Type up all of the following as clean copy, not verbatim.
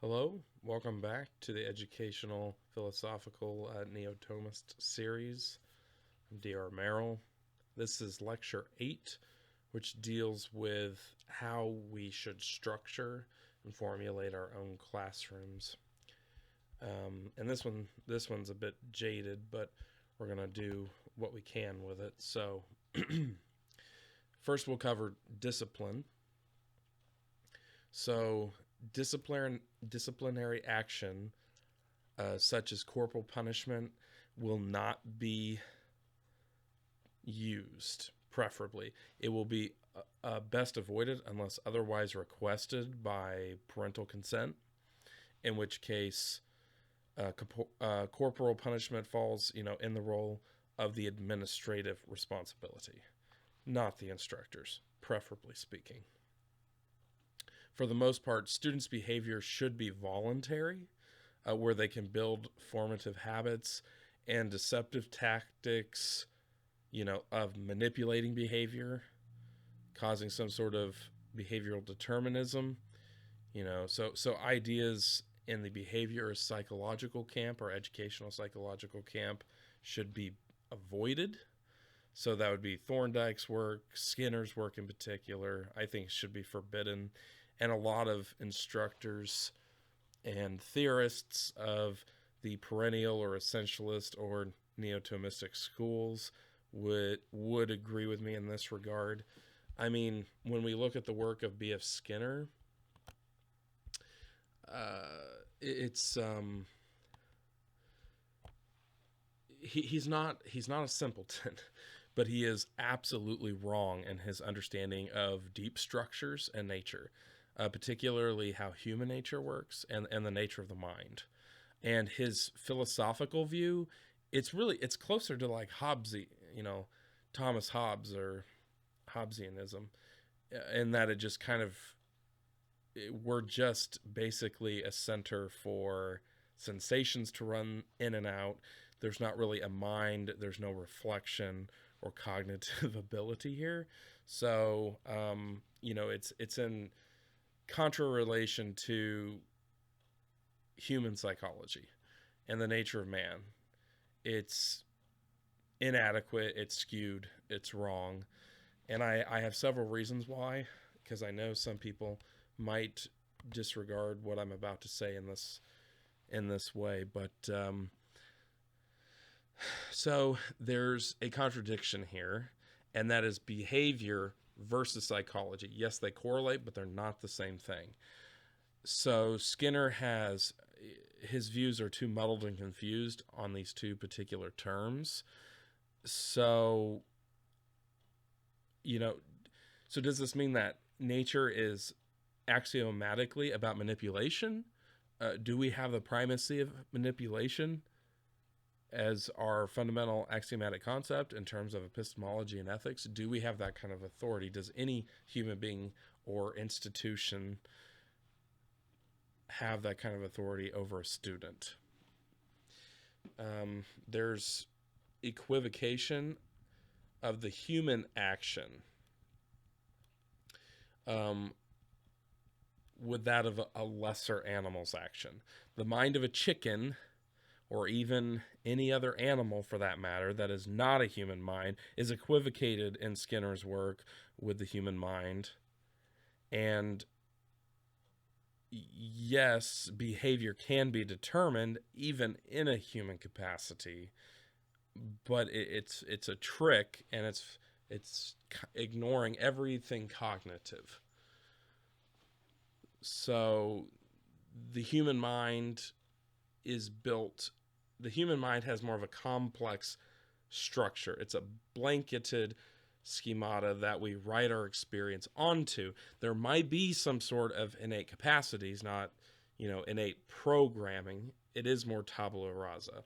Hello, welcome back to the Educational Philosophical Neo-Thomist series. I'm D.R. Merrill. This is Lecture 8, which deals with how we should structure and formulate our own classrooms. And this one's a bit jaded, but we're gonna do what we can with it. So, first we'll cover discipline. So, disciplinary action, such as corporal punishment, will not be used. Preferably, it will be best avoided unless otherwise requested by parental consent. In which case, corporal punishment falls, in the role of the administrative responsibility, not the instructors, preferably speaking. For the most part, students' behavior should be voluntary, where they can build formative habits and deceptive tactics, of manipulating behavior, causing some sort of behavioral determinism. So ideas in the behavior psychological camp or educational psychological camp should be avoided. So that would be Thorndike's work, Skinner's work in particular, I think should be forbidden. And a lot of instructors and theorists of the perennial or essentialist or neo-Thomistic schools would agree with me in this regard. I mean, when we look at the work of B.F. Skinner, it's he's not a simpleton, but he is absolutely wrong in his understanding of deep structures and nature, particularly how human nature works and the nature of the mind. And his philosophical view, it's closer to like Thomas Hobbes or Hobbesianism, in that it just kind of we're just basically a center for sensations to run in and out. There's not really a mind, there's no reflection or cognitive ability here. So, it's in contra relation to human psychology and the nature of man. It's inadequate, it's skewed, it's wrong. And I have several reasons why, because I know some people might disregard what I'm about to say in this way. But so there's a contradiction here, and that is behavior versus psychology. Yes, they correlate, but they're not the same thing. So Skinner has his views are too muddled and confused on these two particular terms. So, you know, so does this mean that nature is axiomatically about manipulation? Do we have the primacy of manipulation as our fundamental axiomatic concept in terms of epistemology and ethics? Do we have that kind of authority? Does any human being or institution have that kind of authority over a student? There's equivocation of the human action um, with that of a lesser animal's action. The mind of a chicken, or even any other animal for that matter, that is not a human mind, is equivocated in Skinner's work with the human mind. And yes, behavior can be determined even in a human capacity, but it's a trick, and it's ignoring everything cognitive. So the human mind is built the human mind has more of a complex structure. It's a blanketed schemata that we write our experience onto. There might be some sort of innate capacities, not, innate programming. It is more tabula rasa.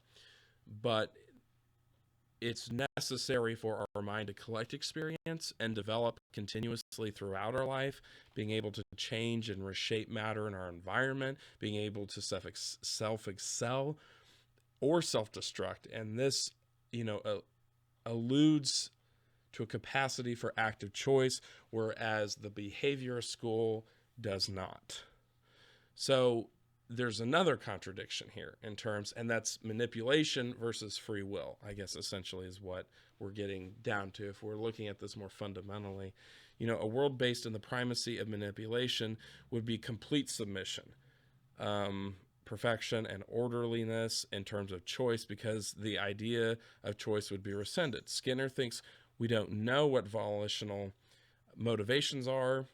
But it's necessary for our mind to collect experience and develop continuously throughout our life, being able to change and reshape matter in our environment, being able to self excel or self destruct. And this, alludes to a capacity for active choice, whereas the behavior school does not. So there's another contradiction here in terms, and that's manipulation versus free will, I guess essentially is what we're getting down to if we're looking at this more fundamentally. A world based in the primacy of manipulation would be complete submission, perfection, and orderliness in terms of choice, because the idea of choice would be rescinded. Skinner thinks we don't know what volitional motivations are,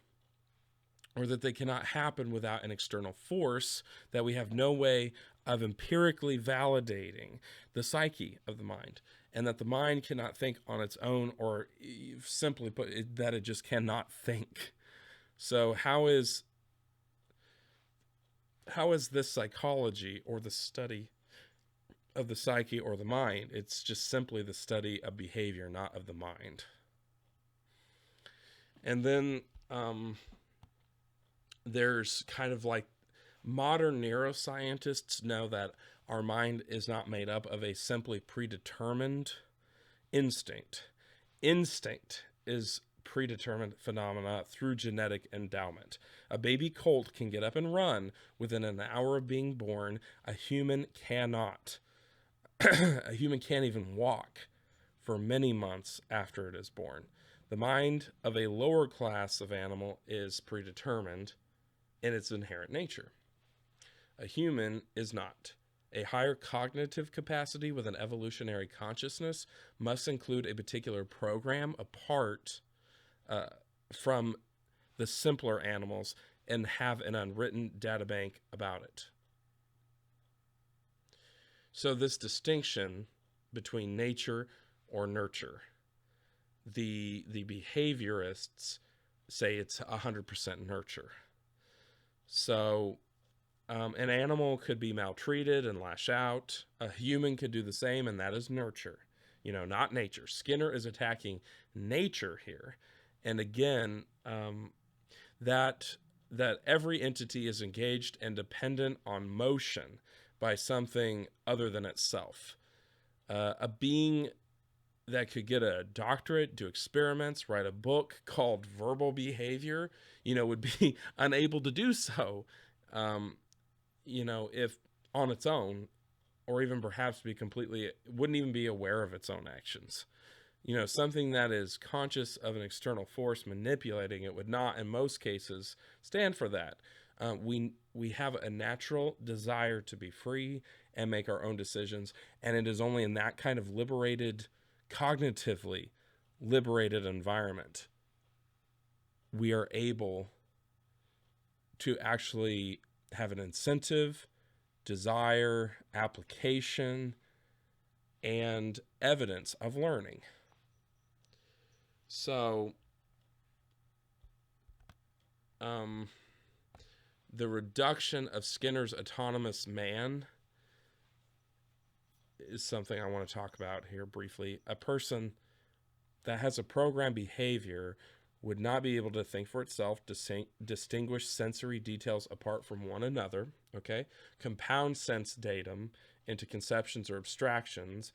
or that they cannot happen without an external force, that we have no way of empirically validating the psyche of the mind, and that the mind cannot think on its own, or simply put, that it just cannot think. So how is this psychology, or the study of the psyche or the mind? It's just simply the study of behavior, not of the mind. And then there's kind of like modern neuroscientists know that our mind is not made up of a simply predetermined instinct. Instinct is predetermined phenomena through genetic endowment. A baby colt can get up and run within an hour of being born. A human cannot. A human can't even walk for many months after it is born. The mind of a lower class of animal is predetermined in its inherent nature. A human is not. A higher cognitive capacity with an evolutionary consciousness must include a particular program apart from the simpler animals and have an unwritten databank about it. So this distinction between nature or nurture, the behaviorists say it's 100% nurture. So an animal could be maltreated and lash out. A human could do the same, and that is nurture, not nature. Skinner is attacking nature here. And again, that every entity is engaged and dependent on motion by something other than itself. A being that could get a doctorate, do experiments, write a book called Verbal Behavior, would be unable to do so, if on its own, or even perhaps wouldn't even be aware of its own actions. Something that is conscious of an external force manipulating it would not, in most cases, stand for that. We have a natural desire to be free and make our own decisions, and it is only in that kind of cognitively liberated environment we are able to actually have an incentive, desire, application, and evidence of learning. So, the reduction of Skinner's autonomous man is something I want to talk about here briefly. A person that has a programmed behavior would not be able to think for itself, distinguish sensory details apart from one another, okay? Compound sense datum into conceptions or abstractions,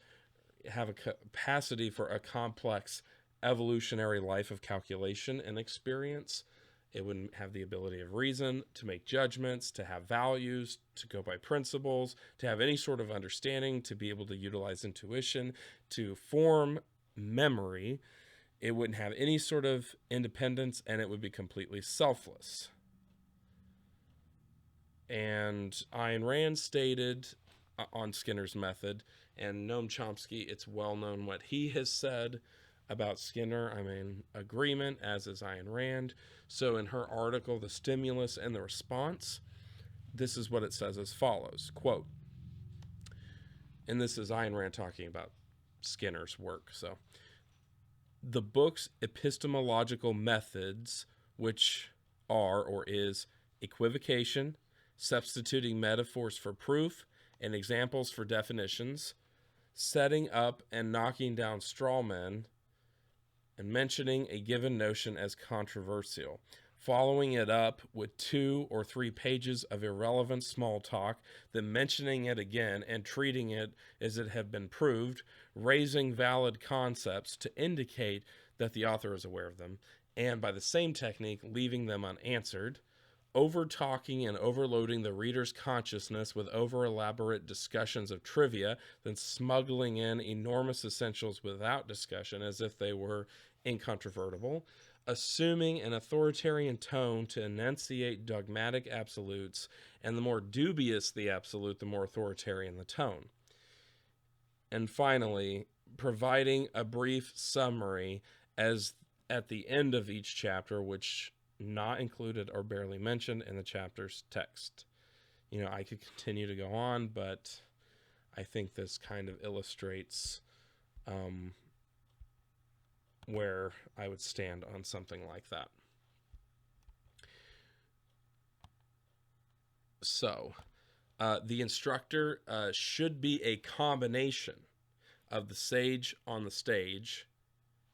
have a capacity for a complex evolutionary life of calculation and experience. It wouldn't have the ability of reason, to make judgments, to have values, to go by principles, to have any sort of understanding, to be able to utilize intuition, to form memory. It wouldn't have any sort of independence, and it would be completely selfless. And Ayn Rand stated on Skinner's method, and Noam Chomsky, it's well known what he has said about Skinner. I'm in agreement, as is Ayn Rand. So in her article, The Stimulus and the Response, this is what it says as follows, quote, and this is Ayn Rand talking about Skinner's work. So, the book's epistemological methods, which are or is equivocation, substituting metaphors for proof and examples for definitions, setting up and knocking down straw men, and mentioning a given notion as controversial, following it up with 2 or 3 pages of irrelevant small talk, then mentioning it again and treating it as it had been proved, raising valid concepts to indicate that the author is aware of them, and by the same technique, leaving them unanswered, over talking and overloading the reader's consciousness with over elaborate discussions of trivia, then smuggling in enormous essentials without discussion as if they were incontrovertible, assuming an authoritarian tone to enunciate dogmatic absolutes, and the more dubious the absolute, the more authoritarian the tone. And finally, providing a brief summary as at the end of each chapter, which not included or barely mentioned in the chapter's text. I could continue to go on, but I think this kind of illustrates where I would stand on something like that. So, the instructor should be a combination of the sage on the stage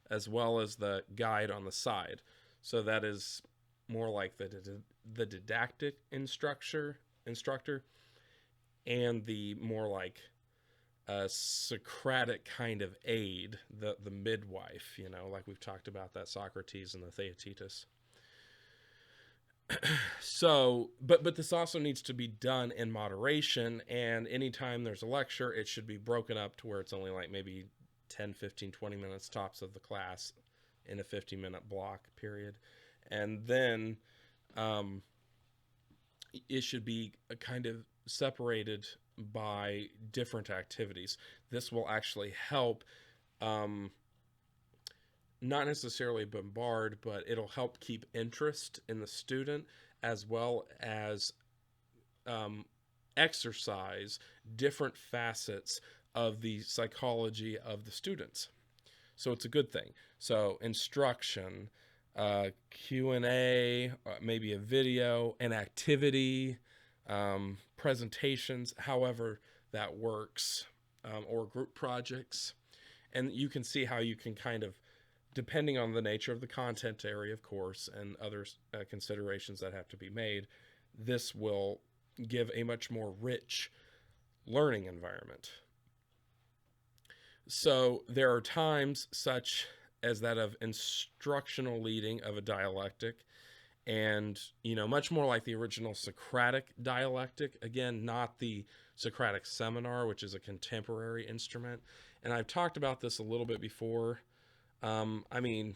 as well as the guide on the side. So that is more like the didactic instructor and the more like Socratic kind of aid, the midwife, like we've talked about that Socrates and the Theaetetus. So, but this also needs to be done in moderation, and anytime there's a lecture, it should be broken up to where it's only like maybe 10, 15, 20 minutes tops of the class in a 50-minute block period. And then it should be kind of separated by different activities. This will actually help not necessarily bombard, but it'll help keep interest in the student, as well as exercise different facets of the psychology of the students. So it's a good thing. So instruction, Q&A, maybe a video, an activity, presentations, however that works, or group projects. And you can see how you can kind of, depending on the nature of the content area, of course, and other considerations that have to be made, this will give a much more rich learning environment. So there are times such as that of instructional leading of a dialectic, and much more like the original Socratic dialectic, again, not the Socratic seminar, which is a contemporary instrument. And I've talked about this a little bit before. Let me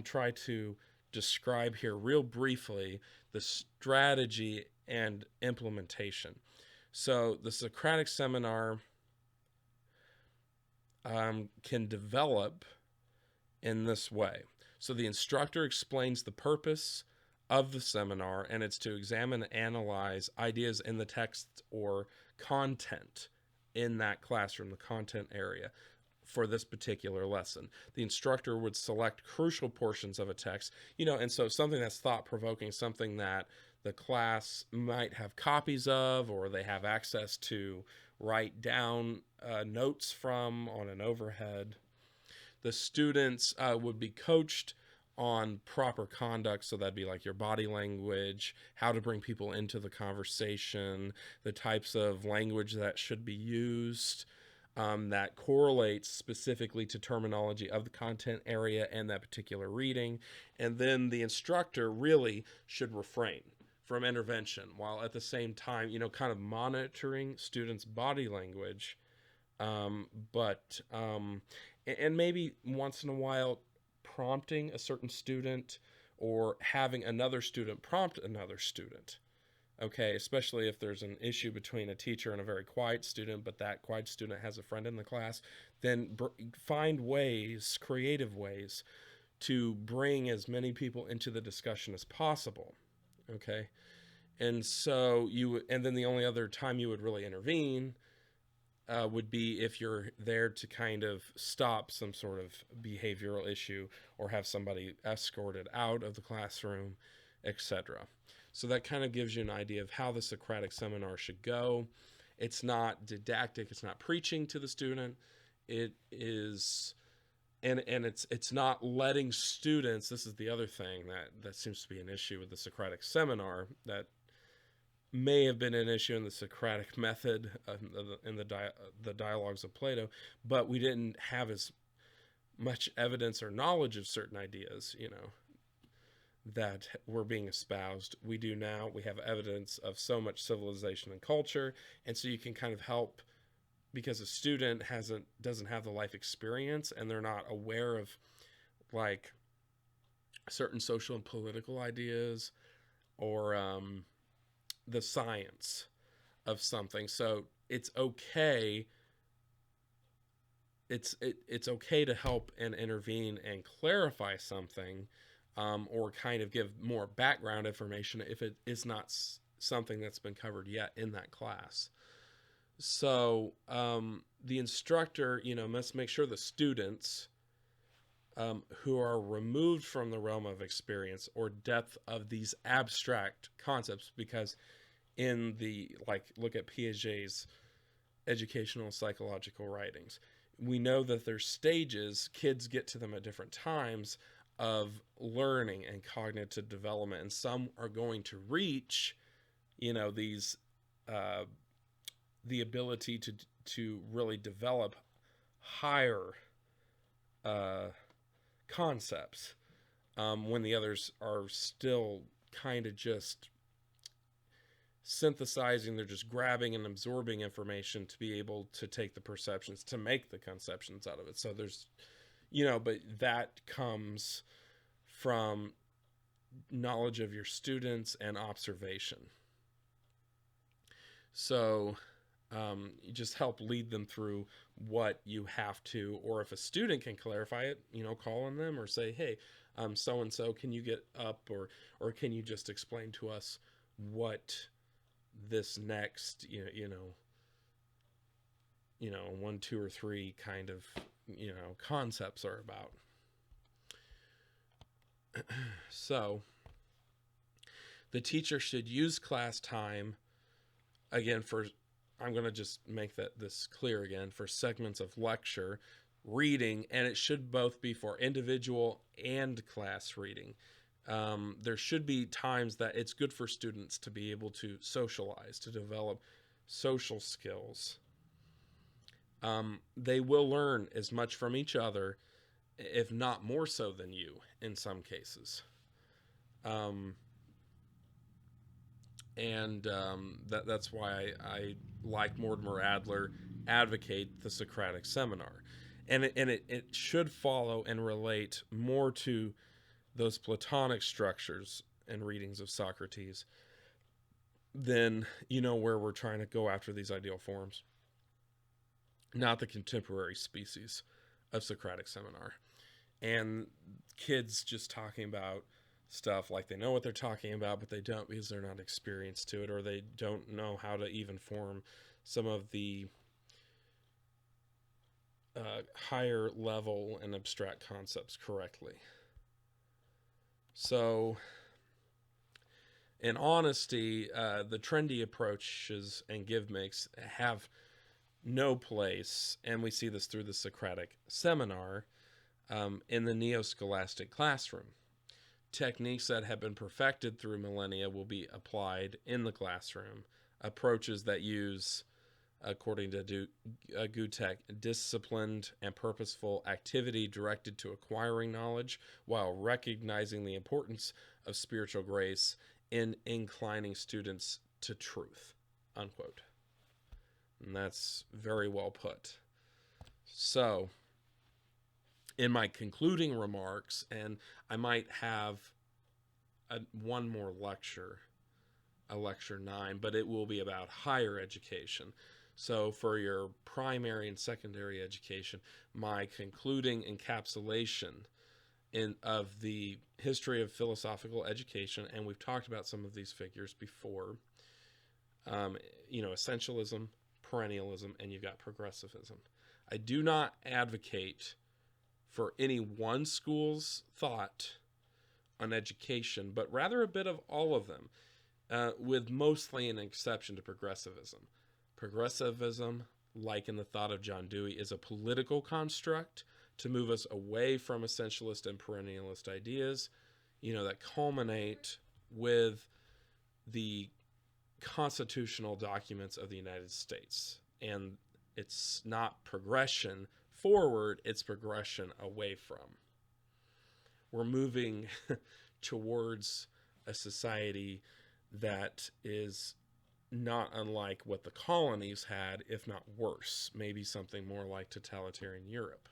try to describe here real briefly the strategy and implementation. So the Socratic seminar can develop in this way. So the instructor explains the purpose of the seminar, and it's to examine and analyze ideas in the text or content in that classroom, the content area for this particular lesson. The instructor would select crucial portions of a text, and so something that's thought-provoking, something that the class might have copies of, or they have access to write down notes from on an overhead. The students would be coached on proper conduct, so that'd be like your body language, how to bring people into the conversation, the types of language that should be used, that correlates specifically to terminology of the content area and that particular reading. And then the instructor really should refrain from intervention, while at the same time, kind of monitoring students' body language, and maybe once in a while prompting a certain student, or having another student prompt another student. Okay, especially if there's an issue between a teacher and a very quiet student, but that quiet student has a friend in the class, then find ways, creative ways, to bring as many people into the discussion as possible. Okay, and so and then the only other time you would really intervene would be if you're there to kind of stop some sort of behavioral issue, or have somebody escorted out of the classroom, etc. So that kind of gives you an idea of how the Socratic seminar should go. It's not didactic, it's not preaching to the student. It is, and it's not letting students, this is the other thing that seems to be an issue with the Socratic seminar, that may have been an issue in the Socratic method, in the dialogues of Plato, but we didn't have as much evidence or knowledge of certain ideas, that were being espoused. We do now. We have evidence of so much civilization and culture, and so you can kind of help, because a student doesn't have the life experience and they're not aware of like certain social and political ideas or the science of something. So it's okay. It's okay to help and intervene and clarify something, or kind of give more background information if it is not something that's been covered yet in that class. So the instructor, must make sure the students who are removed from the realm of experience or depth of these abstract concepts, because in the, like, look at Piaget's educational psychological writings, we know that there's stages, kids get to them at different times of learning and cognitive development, and some are going to reach, these the ability to really develop higher concepts, when the others are still kind of just synthesizing. They're just grabbing and absorbing information to be able to take the perceptions to make the conceptions out of it. So there's, but that comes from knowledge of your students and observation. So you just help lead them through what you have to, or if a student can clarify it, call on them or say, hey, so-and-so, can you get up, or can you just explain to us what this next, 1, 2, or 3 kind of, concepts are about. So the teacher should use class time, again, I'm going to just make this clear again, for segments of lecture, reading, and it should both be for individual and class reading. There should be times that it's good for students to be able to socialize, to develop social skills. They will learn as much from each other, if not more so than you in some cases. That's why I like Mortimer Adler advocate the Socratic seminar. And it should follow and relate more to those Platonic structures and readings of Socrates than, where we're trying to go after these ideal forms. Not the contemporary species of Socratic seminar. And kids just talking about stuff like they know what they're talking about, but they don't, because they're not experienced to it, or they don't know how to even form some of the higher level and abstract concepts correctly. So in honesty, the trendy approaches and give makes have no place, and we see this through the Socratic seminar, in the neo-scholastic classroom. Techniques that have been perfected through millennia will be applied in the classroom. Approaches that use, according to Gutek, disciplined and purposeful activity directed to acquiring knowledge while recognizing the importance of spiritual grace in inclining students to truth, unquote. And that's very well put. So, in my concluding remarks, and I might have one more lecture, a lecture 9, but it will be about higher education. So for your primary and secondary education, my concluding encapsulation of the history of philosophical education, and we've talked about some of these figures before, essentialism, perennialism, and you've got progressivism. I do not advocate for any one school's thought on education, but rather a bit of all of them, with mostly an exception to progressivism. Progressivism, like in the thought of John Dewey, is a political construct to move us away from essentialist and perennialist ideas, that culminate with the constitutional documents of the United States. And it's not progression forward, it's progression away from. We're moving towards a society that is not unlike what the colonies had, if not worse. Maybe something more like totalitarian Europe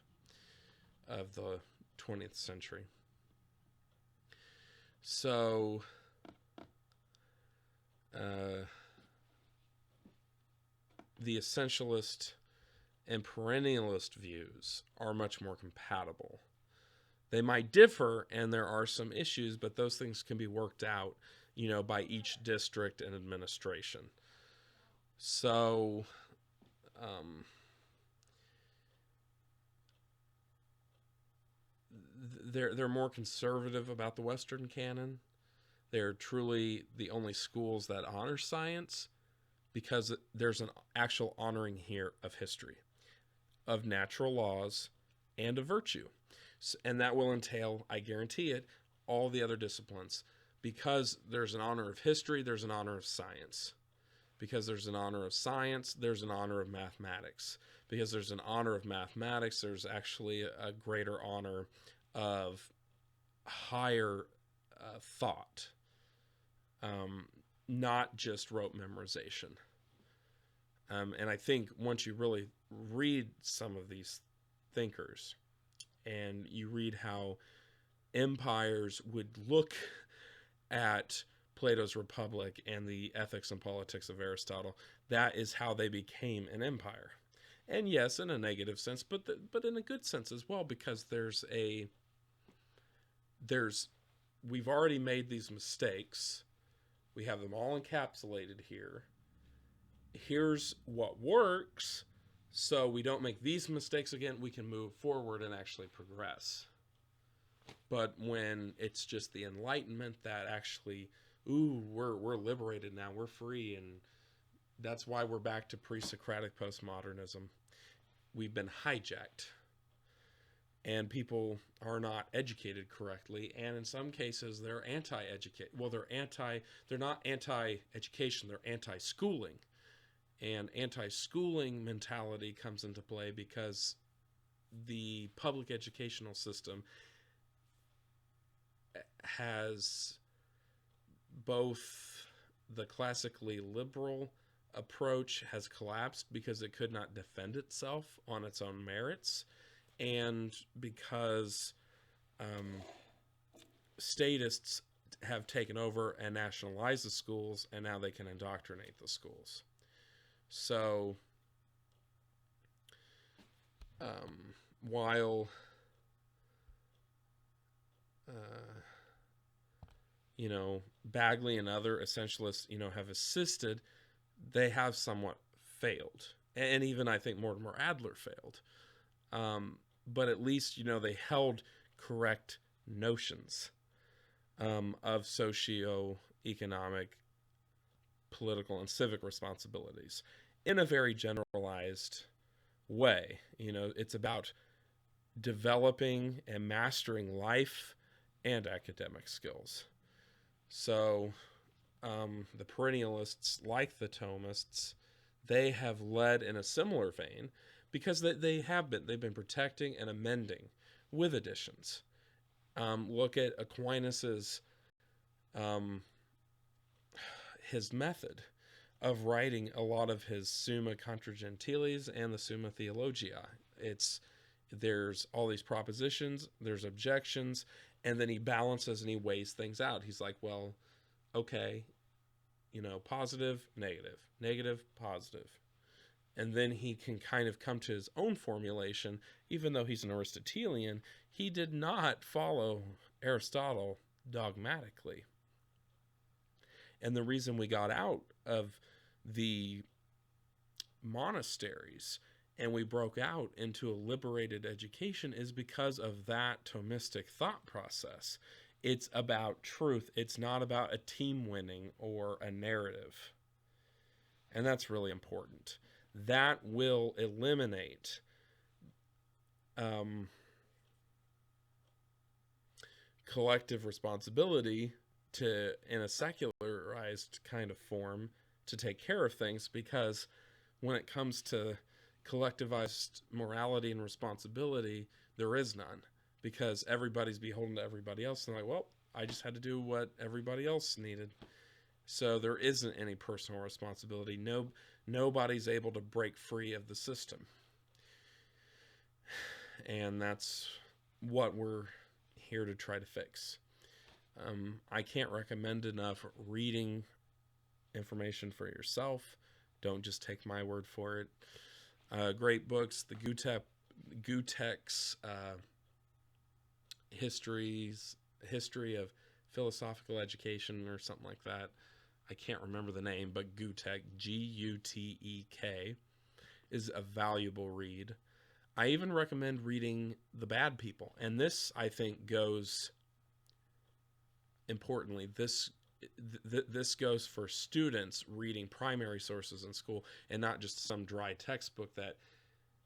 of the 20th century. So, the essentialist and perennialist views are much more compatible. They might differ, and there are some issues, but those things can be worked out, by each district and administration. So, they're more conservative about the Western canon. They're truly the only schools that honor science, because there's an actual honoring here of history, of natural laws, and of virtue. And that will entail, I guarantee it, all the other disciplines. Because there's an honor of history, there's an honor of science. Because there's an honor of science, there's an honor of mathematics. Because there's an honor of mathematics, there's actually a greater honor of higher thought. Not just rote memorization. And I think once you really read some of these thinkers, and you read how empires would look at Plato's Republic and the ethics and politics of Aristotle, that is how they became an empire. And yes, in a negative sense, but in a good sense as well, because we've already made these mistakes. We have them all encapsulated here. Here's what works, so we don't make these mistakes again. We can move forward and actually progress. But when it's just the Enlightenment that actually, we're liberated now, we're free, and that's why we're back to pre-Socratic postmodernism. We've been hijacked, and people are not educated correctly, and in some cases they're anti-education. Well, they're not anti-education, they're anti-schooling. And anti-schooling mentality comes into play because the public educational system has both the classically liberal approach has collapsed because it could not defend itself on its own merits, and because statists have taken over and nationalized the schools, and now they can indoctrinate the schools. So, while, Bagley and other essentialists, have assisted, they have somewhat failed. And even I think Mortimer Adler failed. But at least, they held correct notions of socio-economic, political, and civic responsibilities in a very generalized way. It's about developing and mastering life and academic skills. So the perennialists, like the Thomists, they have led in a similar vein because they've been protecting and amending with additions. Look at Aquinas's his method of writing a lot of his Summa Contra Gentiles and the Summa Theologia. There's all these propositions, there's objections, and then he balances and he weighs things out. He's like, well, okay, positive, negative, negative, positive. And then he can kind of come to his own formulation. Even though he's an Aristotelian, he did not follow Aristotle dogmatically. And the reason we got out of the monasteries and we broke out into a liberated education is because of that Thomistic thought process. It's about truth. It's not about a team winning or a narrative. And that's really important. That will eliminate collective responsibility in a secularized kind of form to take care of things, because when it comes to collectivized morality and responsibility, there is none, because everybody's beholden to everybody else. And like, well, I just had to do what everybody else needed. So there isn't any personal responsibility. Nobody's able to break free of the system. And that's what we're here to try to fix. I can't recommend enough reading information for yourself. Don't just take my word for it. Great books, the Gutek's history of philosophical education or something like that. I can't remember the name, but Gutek, Gutek, is a valuable read. I even recommend reading The Bad People, and this, I think, goes importantly. This goes for students reading primary sources in school, and not just some dry textbook that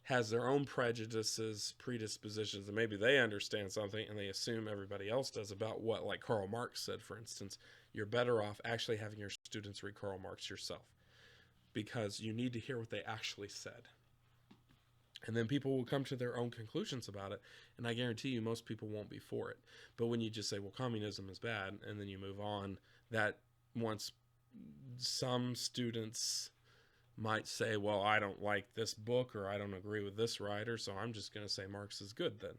has their own prejudices, predispositions, and maybe they understand something and they assume everybody else does about what, like Karl Marx said, for instance. You're better off actually having your students read Karl Marx yourself, because you need to hear what they actually said. And then people will come to their own conclusions about it, and I guarantee you most people won't be for it. But when you just say, well, communism is bad, and then you move on, that once some students might say, well, I don't like this book, or I don't agree with this writer, so I'm just going to say Marx is good then.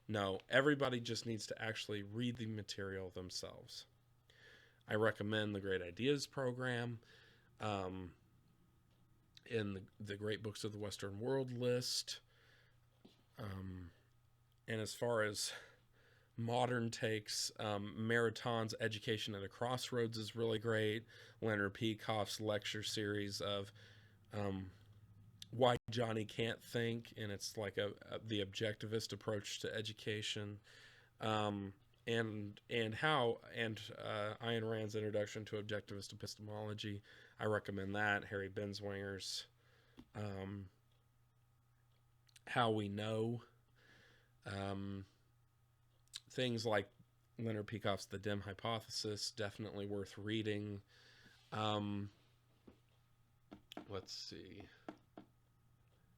No, everybody just needs to actually read the material themselves. I recommend the Great Ideas program, in the Great Books of the Western World list. And as far as modern takes, Mariton's Education at a Crossroads is really great. Leonard Peikoff's lecture series of Why Johnny Can't Think, and it's like the objectivist approach to education. And Ayn Rand's Introduction to Objectivist Epistemology. I recommend that. Harry Binswanger's How We Know. Things like Leonard Peikoff's The Dim Hypothesis, definitely worth reading. Let's see.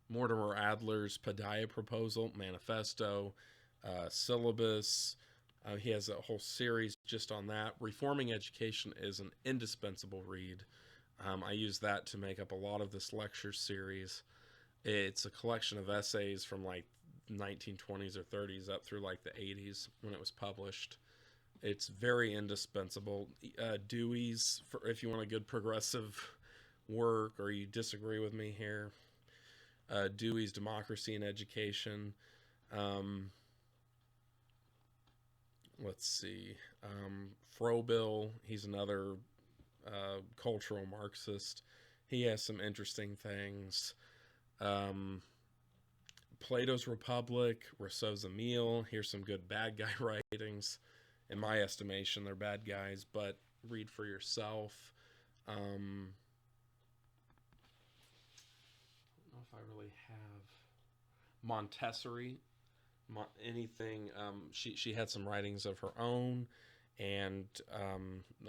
Mortimer Adler's Paideia Proposal, Manifesto, Syllabus. He has a whole series just on that. Reforming Education is an indispensable read. I use that to make up a lot of this lecture series. It's a collection of essays from like 1920s or 30s up through like the 80s when it was published. It's very indispensable. Dewey's, if you want a good progressive work, or you disagree with me here, Dewey's Democracy in Education. Let's see. Froebel, he's another cultural Marxist. He has some interesting things. Plato's Republic, Rousseau's Emile. Here's some good bad guy writings. In my estimation, they're bad guys, but read for yourself. I don't know if I really have Montessori. Anything. She had some writings of her own, and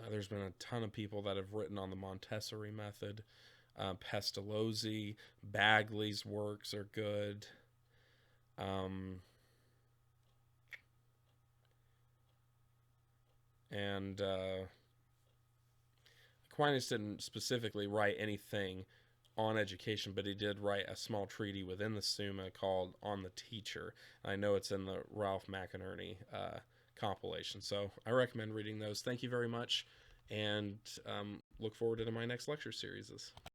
there's been a ton of people that have written on the Montessori method. Pestalozzi, Bagley's works are good. And Aquinas didn't specifically write anything on education, but he did write a small treatise within the Summa called On the Teacher. I know it's in the Ralph McInerney compilation, so I recommend reading those. Thank you very much, and look forward to my next lecture series.